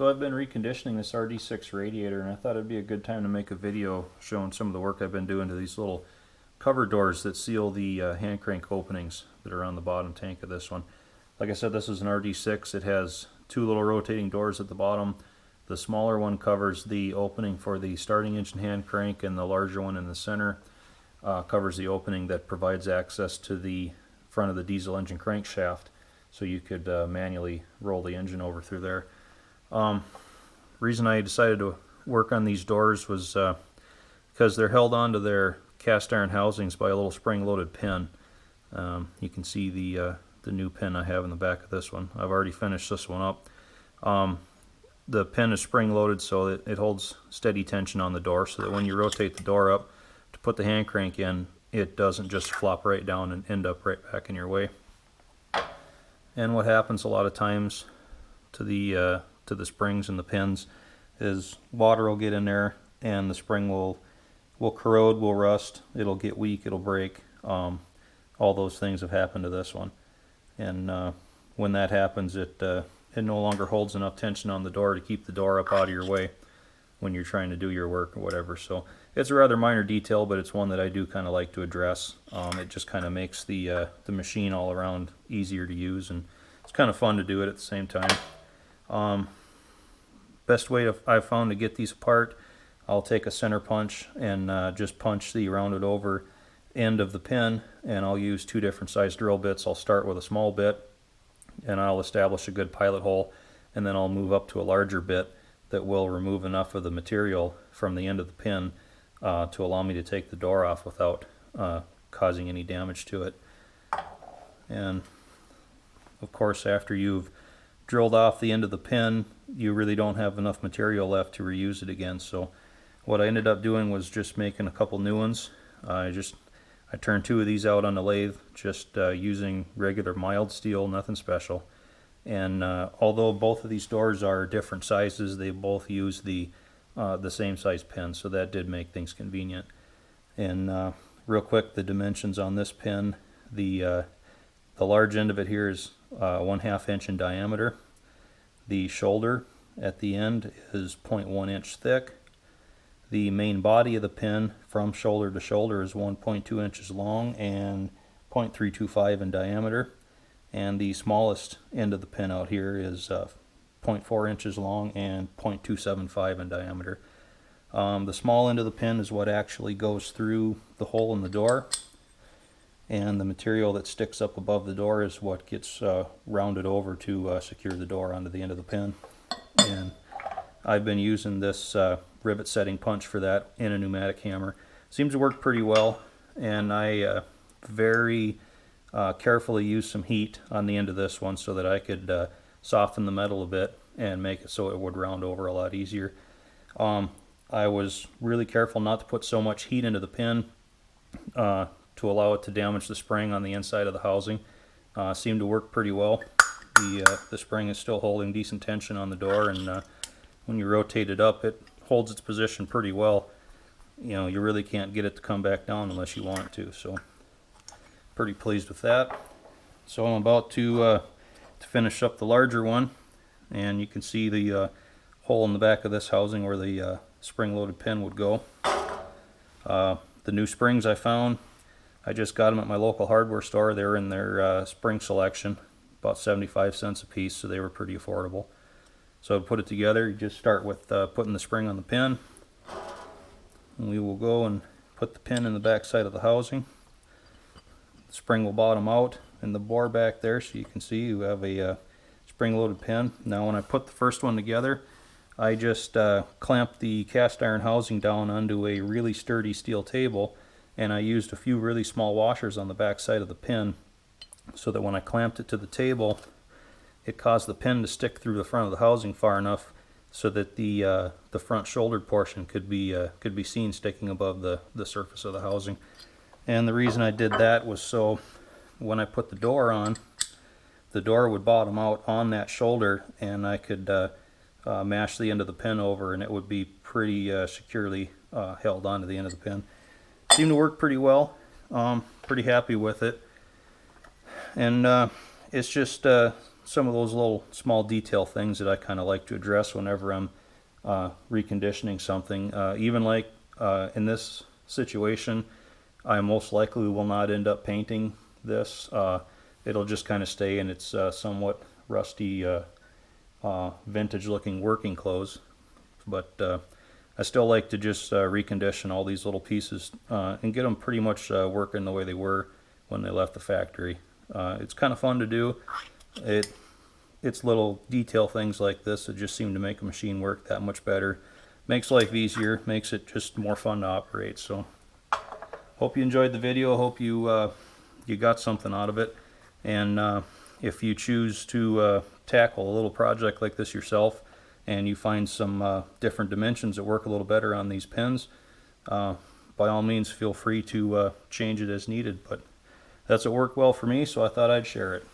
So I've been reconditioning this RD6 radiator, and I thought it'd be a good time to make a video showing some of the work I've been doing to these little cover doors that seal the hand crank openings that are on the bottom tank of this one. Like I said, this is an RD6. It has two little rotating doors at the bottom. The smaller one covers the opening for the starting engine hand crank, and the larger one in the center covers the opening that provides access to the front of the diesel engine crankshaft, so you could manually roll the engine over through there. Reason I decided to work on these doors was because they're held onto their cast iron housings by a little spring-loaded pin. You can see the new pin I have in the back of this one. I've already finished this one up. The pin is spring-loaded so that it holds steady tension on the door, so that when you rotate the door up to put the hand crank in, it doesn't just flop right down and end up right back in your way. And what happens a lot of times to the springs and the pins is water will get in there and the spring will corrode, will rust, it'll get weak, it'll break. All those things have happened to this one, and when that happens, it no longer holds enough tension on the door to keep the door up out of your way when you're trying to do your work or whatever. So it's a rather minor detail, but it's one that I do kind of like to address. It just kind of makes the machine all around easier to use, and it's kind of fun to do it at the same time. Best way I've found to get these apart, I'll take a center punch and just punch the rounded over end of the pin, and I'll use two different size drill bits. I'll start with a small bit and I'll establish a good pilot hole, and then I'll move up to a larger bit that will remove enough of the material from the end of the pin to allow me to take the door off without causing any damage to it. And of course, after you've drilled off the end of the pin, you really don't have enough material left to reuse it again. So what I ended up doing was just making a couple new ones. I turned two of these out on the lathe, just using regular mild steel, nothing special. And although both of these doors are different sizes, they both use the same size pin, so that did make things convenient. And real quick, the dimensions on this pin: the large end of it here is 1/2 inch in diameter. The shoulder at the end is 0.1 inch thick. The main body of the pin from shoulder to shoulder is 1.2 inches long and 0.325 in diameter. And the smallest end of the pin out here is 0.4 inches long and 0.275 in diameter. The small end of the pin is what actually goes through the hole in the door, and the material that sticks up above the door is what gets rounded over to secure the door onto the end of the pin. And I've been using this rivet setting punch for that in a pneumatic hammer. Seems to work pretty well, and I very carefully used some heat on the end of this one so that I could soften the metal a bit and make it so it would round over a lot easier. I was really careful not to put so much heat into the pin to allow it to damage the spring on the inside of the housing. Seemed to work pretty well. The spring is still holding decent tension on the door, and when you rotate it up, it holds its position pretty well. You know, you really can't get it to come back down unless you want it to. So pretty pleased with that. So I'm about to finish up the larger one, and you can see the hole in the back of this housing where the spring-loaded pin would go. The new springs I found, I just got them at my local hardware store. They were in their spring selection, about 75 cents a piece, so they were pretty affordable. So to put it together, you just start with putting the spring on the pin. And we will go and put the pin in the back side of the housing. The spring will bottom out in the bore back there, so you can see you have a spring-loaded pin. Now when I put the first one together, I just clamped the cast iron housing down onto a really sturdy steel table, and I used a few really small washers on the back side of the pin so that when I clamped it to the table, it caused the pin to stick through the front of the housing far enough so that the front shouldered portion could be seen sticking above the surface of the housing. And the reason I did that was so when I put the door on, the door would bottom out on that shoulder, and I could mash the end of the pin over, and it would be pretty securely held onto the end of the pin. Seemed to work pretty well. Pretty happy with it. And it's just some of those little small detail things that I kind of like to address whenever I'm reconditioning something. Even like in this situation, I most likely will not end up painting this. It'll just kind of stay in its somewhat rusty, vintage looking working clothes. But I still like to just recondition all these little pieces and get them pretty much working the way they were when they left the factory. It's kind of fun to do. It's little detail things like this that just seem to make a machine work that much better. Makes life easier, makes it just more fun to operate. So hope you enjoyed the video. Hope you you got something out of it. And if you choose to tackle a little project like this yourself and you find some different dimensions that work a little better on these pins, by all means feel free to change it as needed. But that's what worked well for me, so I thought I'd share it.